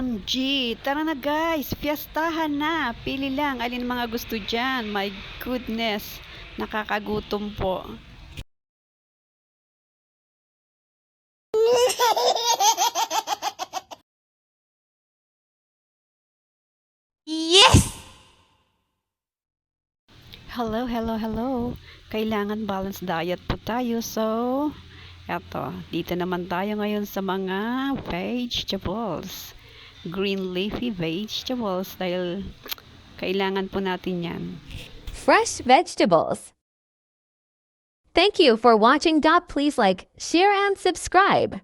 OMG! Tara na guys! Fiestahan na! Pili lang alin mga gusto dyan. My goodness! Nakakagutom po. Yes! Hello, hello, hello! Kailangan balanced diet po tayo. So, eto. Dito naman tayo ngayon sa mga vegetables. Green leafy vegetables dahil kailangan po natin yan. Fresh vegetables. Thank you for watching. Please like, share, and subscribe.